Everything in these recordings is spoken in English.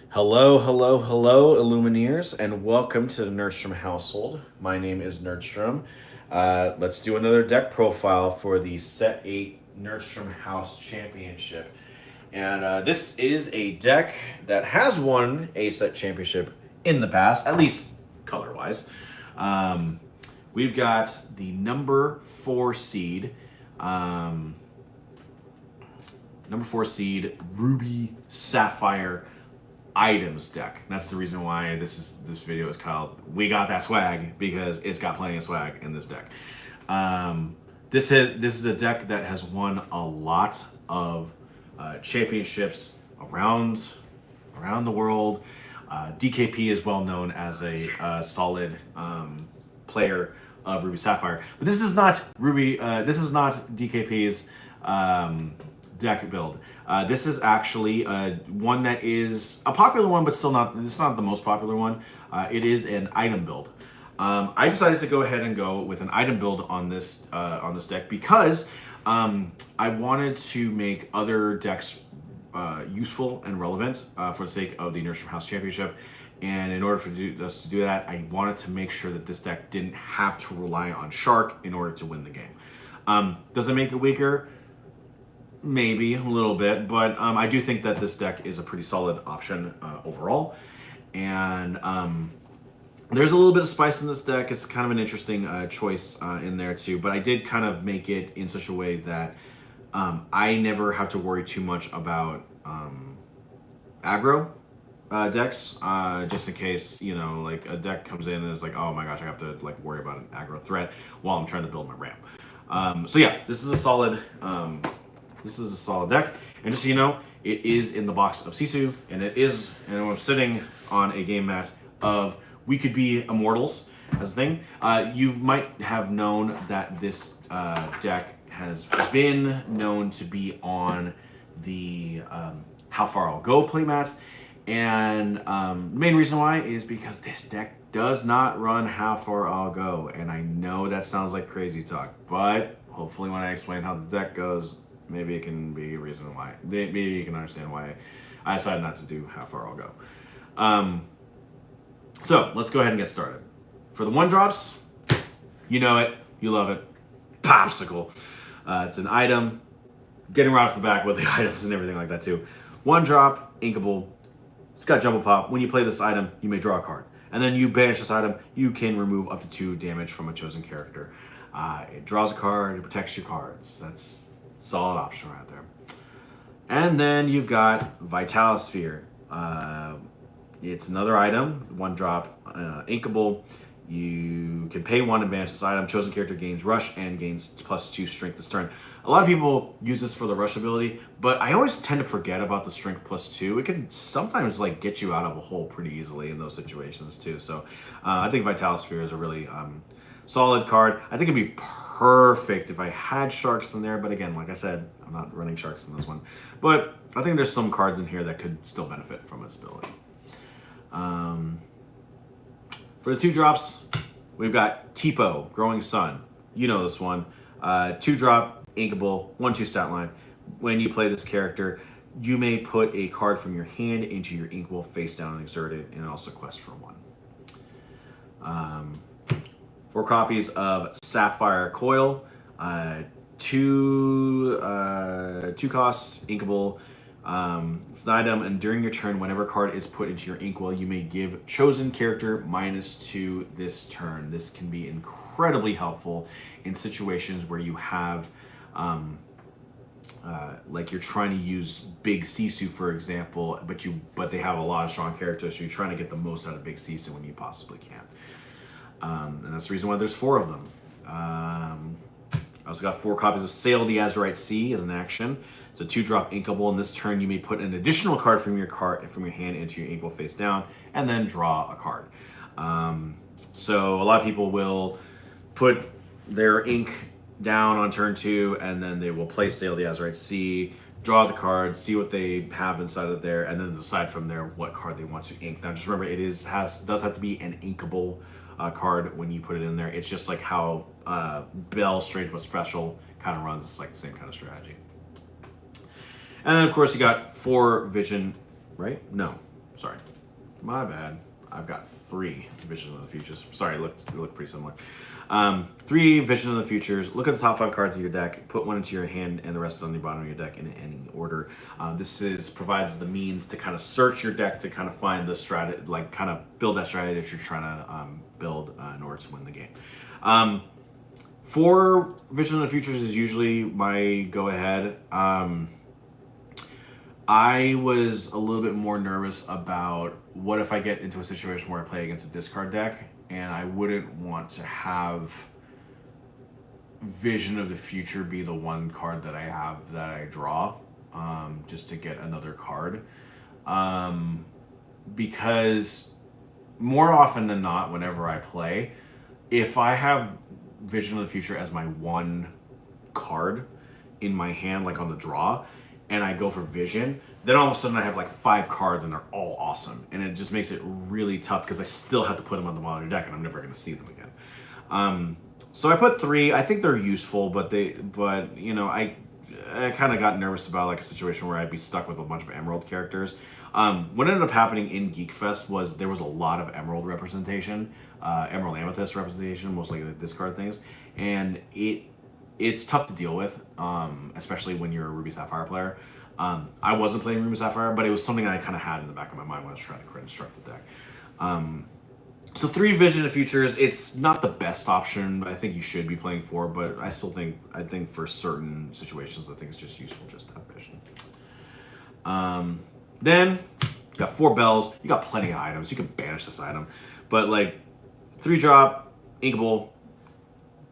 Hello, hello, hello, Illumineers, and welcome to the Nerdstrom household. My name is Nerdstrom. Let's do another deck profile for the Set 8 Nerdstrom House Championship. And this is a deck that has won a set championship in the past, at least color wise. Um, we've got the number 4 seed. Um, Number 4 seed, Ruby Sapphire items deck. That's the reason why this video is called "We Got That Swag" because it's got plenty of swag in this deck. This is a deck that has won a lot of championships around the world. DKP is well known as a solid player of Ruby Sapphire, but this is not Ruby. This is not DKP's deck build. This is actually one that is a popular one, but still not. It's not the most popular one. It is an item build. I decided to go ahead and go with an item build on this deck because I wanted to make other decks useful and relevant for the sake of the Nerdstrom House Championship. And in order for us to do that, I wanted to make sure that this deck didn't have to rely on Shark in order to win the game. Does it make it weaker? Maybe a little bit, but I do think that this deck is a pretty solid option overall. And there's a little bit of spice in this deck. It's kind of an interesting choice in there too, but I did kind of make it in such a way that I never have to worry too much about aggro decks, just in case, like a deck comes in and is like, oh my gosh, I have to like worry about an aggro threat while I'm trying to build my ramp. So yeah, this is a solid deck, and just so you know, it is in the box of Sisu, and I'm sitting on a game mat of We Could Be Immortals as a thing. You might have known that this deck has been known to be on the How Far I'll Go playmats, and the main reason why is because this deck does not run How Far I'll Go, and I know that sounds like crazy talk, but hopefully when I explain how the deck goes, maybe it can be a reason why. Maybe you can understand why I decided not to do How Far I'll Go. So let's go ahead and get started. For the 1-drops, you know it, you love it. Popsicle. It's an item. Getting right off the back with the items and everything like that too. 1-drop, inkable. It's got jumbo pop. When you play this item, you may draw a card. And then you banish this item, you can remove up to 2 damage from a chosen character. It draws a card, it protects your cards. That's solid option right there. And then you've got Vitalosphere. It's another item, 1-drop, inkable. You can pay 1 and banish this item. Chosen character gains rush and gains +2 strength this turn. A lot of people use this for the rush ability, but I always tend to forget about the strength +2. It can sometimes like get you out of a hole pretty easily in those situations too. So I think Vitalosphere is a really solid card. I think it'd be perfect if I had Sharks in there, but again, like I said, I'm not running Sharks in this one. But I think there's some cards in here that could still benefit from its ability. For the 2-drops, we've got Tipo, Growing Sun. You know this one. 2-drop, inkable, 1/2 stat line. When you play this character, you may put a card from your hand into your inkable face down and exert it, and also quest for 1. 4 copies of Sapphire Coil, 2 costs, inkable. It's an item, and during your turn, whenever card is put into your inkwell, you may give chosen character -2 this turn. This can be incredibly helpful in situations where you have, like you're trying to use Big Sisu, for example, but they have a lot of strong characters, so you're trying to get the most out of Big Sisu when you possibly can. And that's the reason why there's 4 of them. I also got 4 copies of Sail the Azurite Sea as an action. It's a 2-drop inkable. In this turn, you may put an additional card from your hand into your inkwell face down, and then draw a card. So a lot of people will put their ink down on turn 2, and then they will play Sail the Azurite Sea, draw the card, see what they have inside of there, and then decide from there what card they want to ink. Now, just remember, it does have to be an inkable card when you put it in there. It's just like how Bell Strange but Special kind of runs. It's like the same kind of strategy. And then, of course, you got 4 Vision, right? No. Sorry, my bad. I've got 3 Vision of the Futures. Sorry, it looked pretty similar. 3 Vision of the Futures. Look at the top 5 cards of your deck. Put 1 into your hand, and the rest on the bottom of your deck in any order. This provides the means to kind of search your deck to kind of find the strategy, like kind of build that strategy that you're trying to build in order to win the game. 4 Vision of the Futures is usually my go-ahead. I was a little bit more nervous about what if I get into a situation where I play against a discard deck and I wouldn't want to have Vision of the Future be the one card that I have that I draw just to get another card. Because more often than not, whenever I play, if I have Vision of the Future as my one card in my hand, like on the draw, and I go for Vision, then all of a sudden I have like 5 cards and they're all awesome. And it just makes it really tough because I still have to put them on the bottom of your deck and I'm never going to see them again. So I put 3. I think they're useful, but you know, I kind of got nervous about like a situation where I'd be stuck with a bunch of Emerald characters. What ended up happening in Geek Fest was there was a lot of Emerald representation, Emerald Amethyst representation, mostly the discard things, and it's tough to deal with, especially when you're a Ruby Sapphire player. I wasn't playing Ruby Sapphire, but it was something I kind of had in the back of my mind when I was trying to construct the deck. So 3 Vision of Futures, it's not the best option. I think you should be playing 4, but I think for certain situations, I think it's just useful just to have Vision. Then you got 4 bells. You got plenty of items. You can banish this item, but like 3-drop, inkable,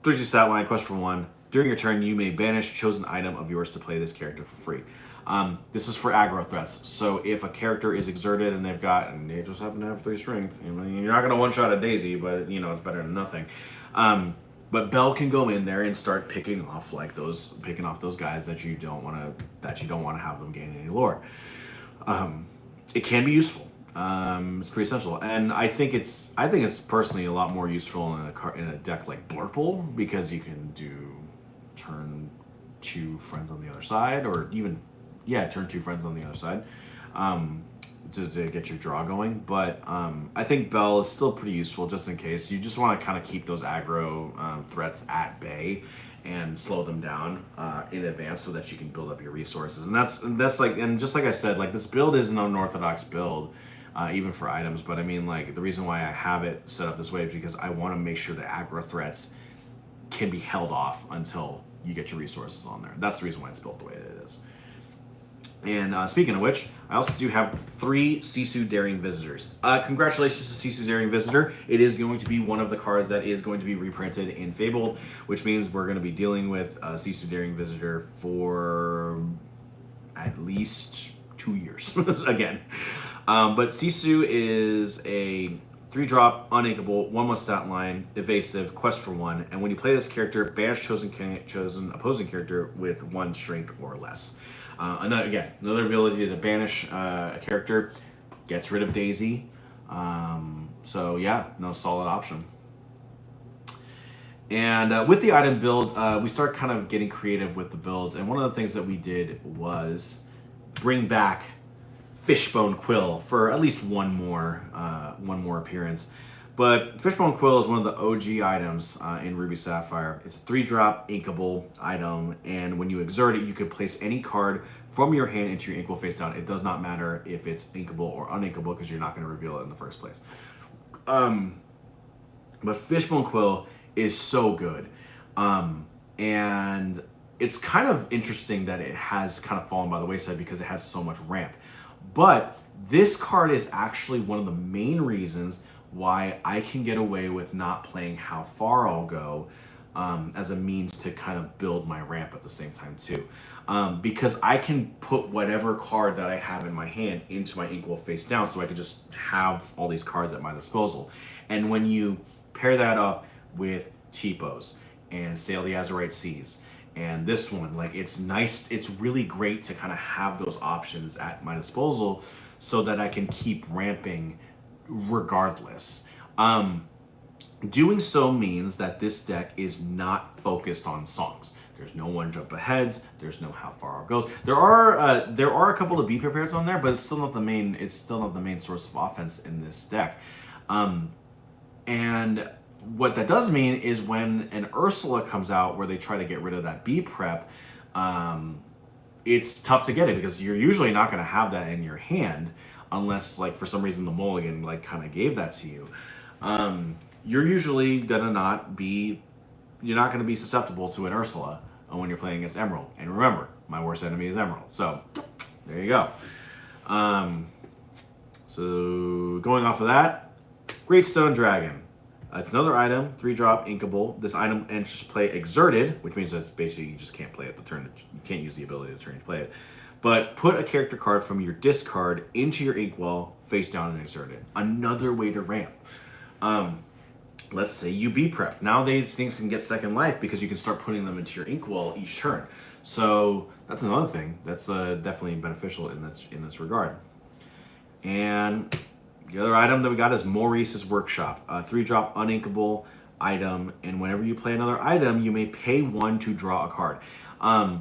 3-2 stat line, quest for 1. During your turn, you may banish a chosen item of yours to play this character for free. This is for aggro threats. So if a character is exerted and they just happen to have 3 strength, I mean, you're not going to one-shot a Daisy, but you know it's better than nothing. But Bell can go in there and start picking off those guys that you don't want to have them gain any lore. It can be useful. It's pretty essential, and I think it's personally a lot more useful in a deck like Blurple because you can do turn 2 friends on the other side, or even turn 2 friends on the other side to get your draw going. But I think Bell is still pretty useful just in case you just want to kind of keep those aggro threats at bay and slow them down in advance so that you can build up your resources. And that's like, and just like I said, like this build is an unorthodox build. Even for items, but I mean, like, the reason why I have it set up this way is because I want to make sure the aggro threats can be held off until you get your resources on there. That's the reason why it's built the way it is. And speaking of which, I also do have 3 Sisu Daring Visitors. Congratulations to Sisu Daring Visitor. It is going to be one of the cards that is going to be reprinted in Fabled, which means we're going to be dealing with Sisu Daring Visitor for at least 2 years again. But Sisu is a 3-drop, uninkable, 1/1 stat line, evasive, quest for 1, and when you play this character, banish chosen opposing character with 1 strength or less. Another ability to banish a character gets rid of Daisy. So yeah, no, solid option. And with the item build, we start kind of getting creative with the builds, and one of the things that we did was bring back Fishbone Quill for at least one more appearance. But Fishbone Quill is one of the OG items in Ruby Sapphire. It's a 3-drop inkable item, and when you exert it, you can place any card from your hand into your inkable face down. It does not matter if it's inkable or uninkable because you're not going to reveal it in the first place. But Fishbone Quill is so good. And it's kind of interesting that it has kind of fallen by the wayside because it has so much ramp. But this card is actually one of the main reasons why I can get away with not playing How Far I'll Go as a means to kind of build my ramp at the same time too. Because I can put whatever card that I have in my hand into my inkwell face down, so I can just have all these cards at my disposal. And when you pair that up with T-Pose and Sail the Azurite Seas, and this one, like, it's nice, it's really great to kind of have those options at my disposal so that I can keep ramping regardless. Doing so means that this deck is not focused on songs. There's no one jump aheads. There's no how far it goes. There are a couple of be prepared on there, but it's still not the main. It's still not the main source of offense in this deck. And what that does mean is when an Ursula comes out where they try to get rid of that B prep, it's tough to get it because you're usually not going to have that in your hand unless, like, for some reason the mulligan like kind of gave that to you. You're usually gonna not be susceptible to an Ursula when you're playing against Emerald. And remember, my worst enemy is Emerald. So there you go. So going off of that, Great Stone Dragon. It's another item, 3-drop, inkable. This item enters play exerted, which means that basically you just can't play it the turn. You can't use the ability to turn to play it. But put a character card from your discard into your inkwell, face down and exerted. Another way to ramp. Let's say you be prep. Now these things can get second life because you can start putting them into your inkwell each turn. So that's another thing that's definitely beneficial in this regard. And the other item that we got is Maurice's Workshop, a 3-drop uninkable item, and whenever you play another item, you may pay 1 to draw a card.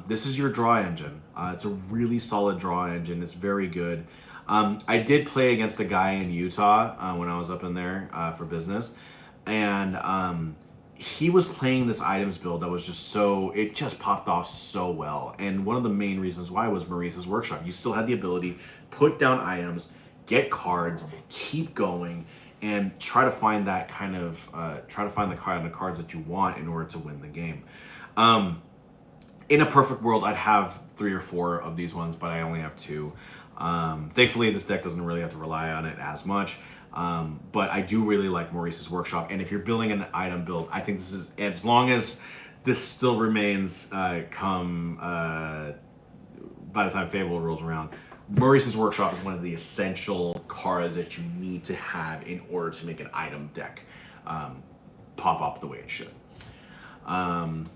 This is your draw engine. It's a really solid draw engine. It's very good. I did play against a guy in Utah when I was up in there for business, and he was playing this items build that was it just popped off so well. And one of the main reasons why was Maurice's Workshop. You still had the ability to put down items, get cards, keep going, and try to find that kind of the cards that you want in order to win the game. In a perfect world, I'd have 3 or 4 of these ones, but I only have 2. Thankfully, this deck doesn't really have to rely on it as much. But I do really like Maurice's Workshop, and if you're building an item build, I think this is, as long as this still remains by the time Fable rolls around, Maurice's Workshop is one of the essential cards that you need to have in order to make an item deck pop up the way it should. And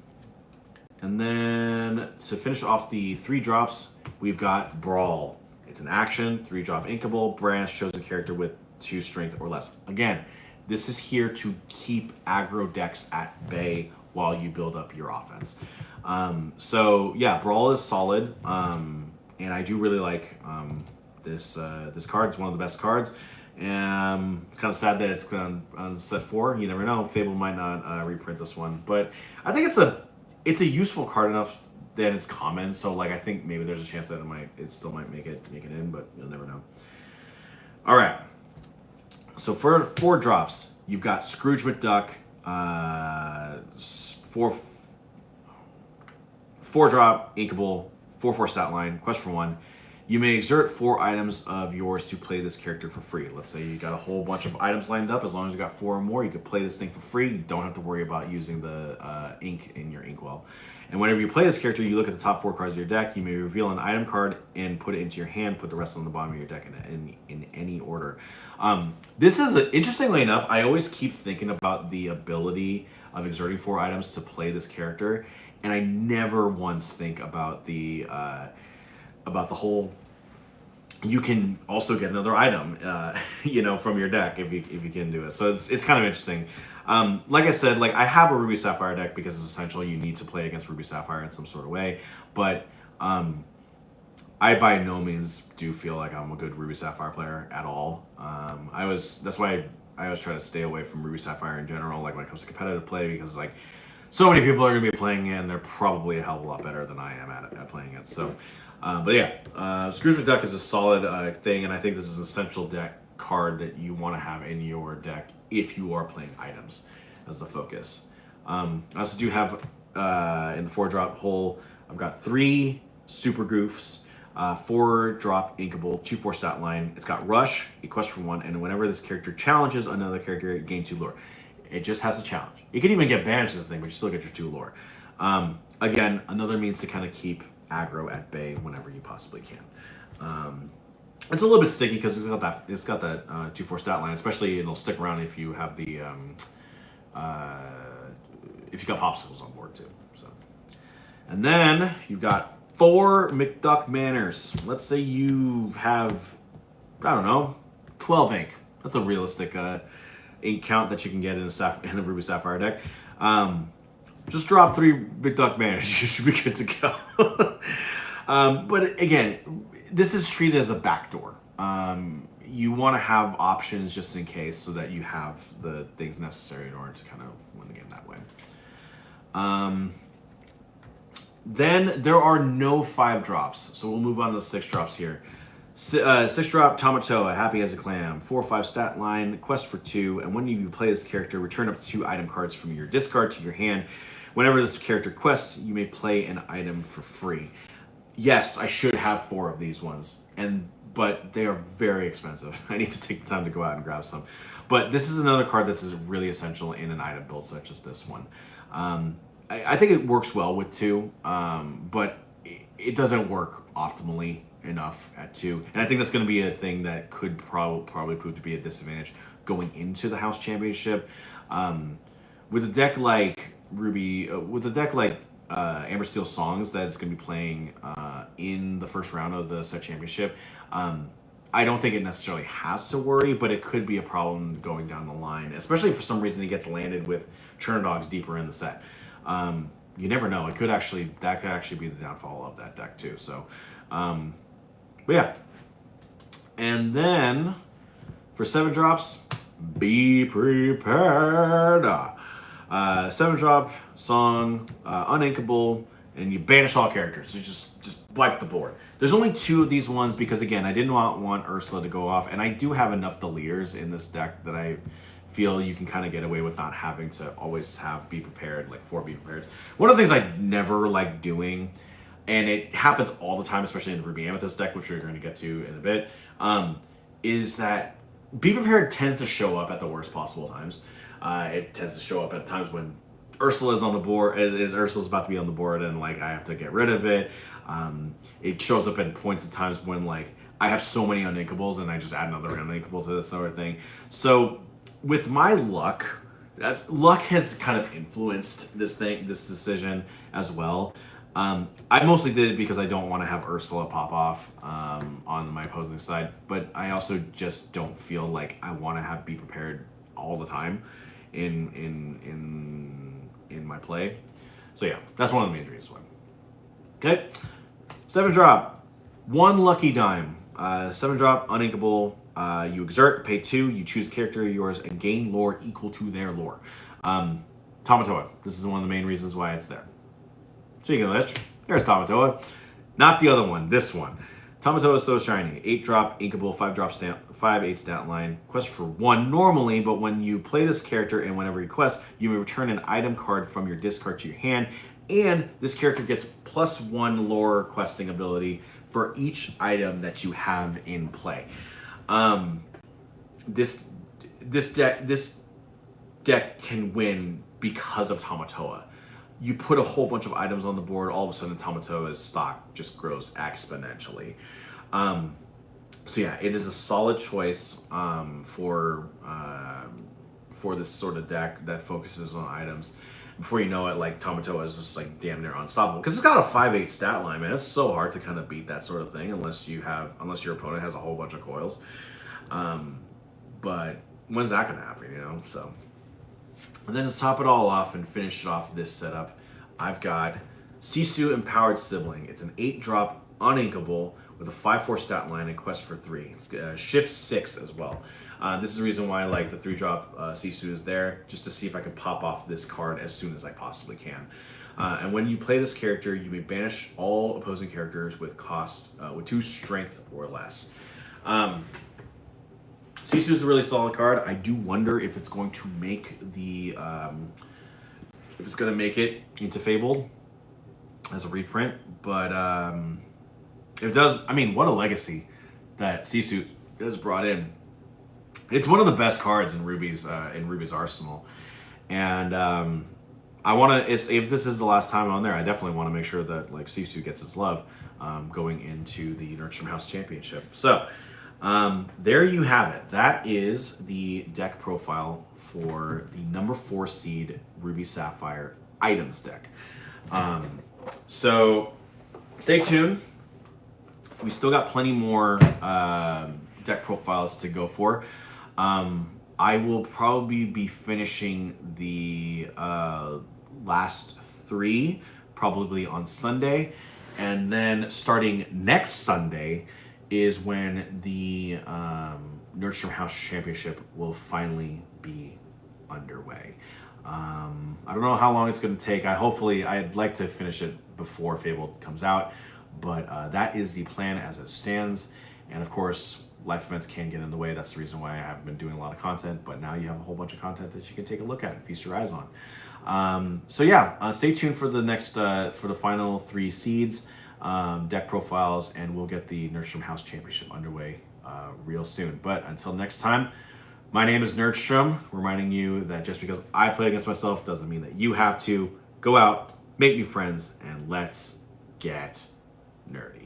then to finish off the 3-drops, we've got Brawl. It's an action, 3-drop inkable, branch, chosen character with 2 strength or less. Again, this is here to keep aggro decks at bay while you build up your offense. So yeah, Brawl is solid, and I do really like this card. It's one of the best cards. And kind of sad that it's on set 4. You never know, Fable might not reprint this one, but I think it's a useful card enough that it's common. So like I think maybe there's a chance that it still might make it in, but you'll never know. All right. So for 4 drops, you've got Scrooge McDuck, 4-drop, inkable, 4/4 stat line, quest for 1. You may exert 4 items of yours to play this character for free. Let's say you got a whole bunch of items lined up. As long as you got 4 or more, you could play this thing for free. You don't have to worry about using the ink in your inkwell. And whenever you play this character, you look at the top 4 cards of your deck. You may reveal an item card and put it into your hand. Put the rest on the bottom of your deck in any order. This is, interestingly enough, I always keep thinking about the ability of exerting 4 items to play this character, and I never once think about the whole, you can also get another item, from your deck if you can do it. So it's kind of interesting. Like I said, like I have a Ruby Sapphire deck because it's essential. You need to play against Ruby Sapphire in some sort of way. But I by no means do feel like I'm a good Ruby Sapphire player at all. That's why I always try to stay away from Ruby Sapphire in general, like when it comes to competitive play, because like so many people are going to be playing it, and they're probably a hell of a lot better than I am at playing it. So, but yeah, Scrooge McDuck is a solid thing, and I think this is an essential deck card that you want to have in your deck if you are playing items as the focus. I also do have in the 4-drop hole, I've got 3 super goofs, 4-drop inkable, 2/4 stat line. It's got rush, a quest for 1, and whenever this character challenges another character, it gains 2 lore. It just has a challenge. You can even get banished to this thing, but you still get your 2 lore. Again, another means to kind of keep aggro at bay whenever you possibly can. It's a little bit sticky because it's got that 2/4 stat line. Especially, it'll stick around if you have the if you got popsicles on board too. So, and then you've got 4 McDuck Manors. Let's say you have, I don't know, 12 ink. That's a realistic ink count that you can get in a Ruby Sapphire deck. just drop 3 Big Duck Banish. You should be good to go. But again, this is treated as a backdoor. You want to have options just in case so that you have the things necessary in order to kind of win the game that way. Then there are no 5 drops, so we'll move on to the 6 drops here. 6 drop Tamatoa, Happy as a Clam, 4/5 stat line, quest for 2, and when you play this character, return up to 2 item cards from your discard to your hand. Whenever this character quests, you may play an item for free. Yes, I should have 4 of these ones, but they are very expensive. I need to take the time to go out and grab some. But this is another card that's really essential in an item build such as this one. I think it works well with 2, but it doesn't work optimally enough at 2. And I think that's going to be a thing that could probably prove to be a disadvantage going into the House Championship. With a deck like Amber Steel Songs that it's going to be playing in the first round of the set championship, I don't think it necessarily has to worry, but it could be a problem going down the line, especially if for some reason he gets landed with Churn Dogs deeper in the set. You never know. That could actually be the downfall of that deck too. So, but yeah. And then for 7 drops, be prepared. 7 drop song, uninkable, and you banish all characters. So just wipe the board. There's only 2 of these ones because again, I did not want Ursula to go off, and I do have enough deleters in this deck that I feel you can kind of get away with not having to always have be prepared, like 4 be prepared. One of the things I never like doing, and it happens all the time, especially in the Ruby Amethyst deck, which we're going to get to in a bit, is that be prepared tends to show up at the worst possible times. It tends to show up at times when Ursula's on the board, Ursula's about to be on the board, and like I have to get rid of it. It shows up at points at times when like I have so many uninkables and I just add another uninkable to this sort of thing. So with my luck, luck has kind of influenced this decision as well. I mostly did it because I don't want to have Ursula pop off on my opposing side, but I also just don't feel like I want to be prepared all the time in my play. So yeah, that's one of the main reasons why. Okay, 7 drop, 1 lucky dime. 7 drop, uninkable. You exert, pay 2. You choose a character of yours and gain lore equal to their lore. Tamatoa. This is one of the main reasons why it's there. Speaking of which, here's Tamatoa. Not the other one. This one. Tamatoa is so shiny. 8 drop, inkable, 5 drop stamp, 5/8 stat line. Quest for 1 normally, but when you play this character and whenever you quest, you may return an item card from your discard to your hand, and this character gets +1 lore questing ability for each item that you have in play. This deck can win because of Tamatoa. You put a whole bunch of items on the board, all of a sudden Tamatoa's stock just grows exponentially. So yeah, it is a solid choice for this sort of deck that focuses on items. Before you know it, like Tamatoa is just like damn near unstoppable because it's got a 5/8 stat line, man. It's so hard to kind of beat that sort of thing unless your opponent has a whole bunch of coils. But when's that gonna happen, you know? So, and then to top it all off and finish it off this setup, I've got Sisu Empowered Sibling. It's an 8 drop uninkable with a 5/4 stat line and quest for 3. It's shift 6 as well. This is the reason why I like the 3 drop Sisu is there, just to see if I can pop off this card as soon as I possibly can. And when you play this character, you may banish all opposing characters with 2 strength or less. Sisu is a really solid card. I do wonder if it's going to make it into Fabled as a reprint, but if it does, I mean, what a legacy that Sisu has brought in. It's one of the best cards in Ruby's arsenal, and I want to. If this is the last time on there, I definitely want to make sure that like Sisu gets its love going into the Nerdstrom House Championship. So. There you have it. That is the deck profile for the number 4 seed Ruby Sapphire items deck. So stay tuned. We still got plenty more deck profiles to go for. I will probably be finishing the last 3 probably on Sunday, and then starting next Sunday is when the Nerdstrom House Championship will finally be underway. I don't know how long it's going to take. I'd like to finish it before Fable comes out, but that is the plan as it stands. And of course, life events can get in the way. That's the reason why I haven't been doing a lot of content, but now you have a whole bunch of content that you can take a look at and feast your eyes on. Stay tuned for the next, for the final 3 seeds, deck profiles, and we'll get the Nerdstrom House Championship underway real soon. But until next time, my name is Nerdstrom, reminding you that just because I play against myself doesn't mean that you have to. Go out, make new friends, and let's get nerdy.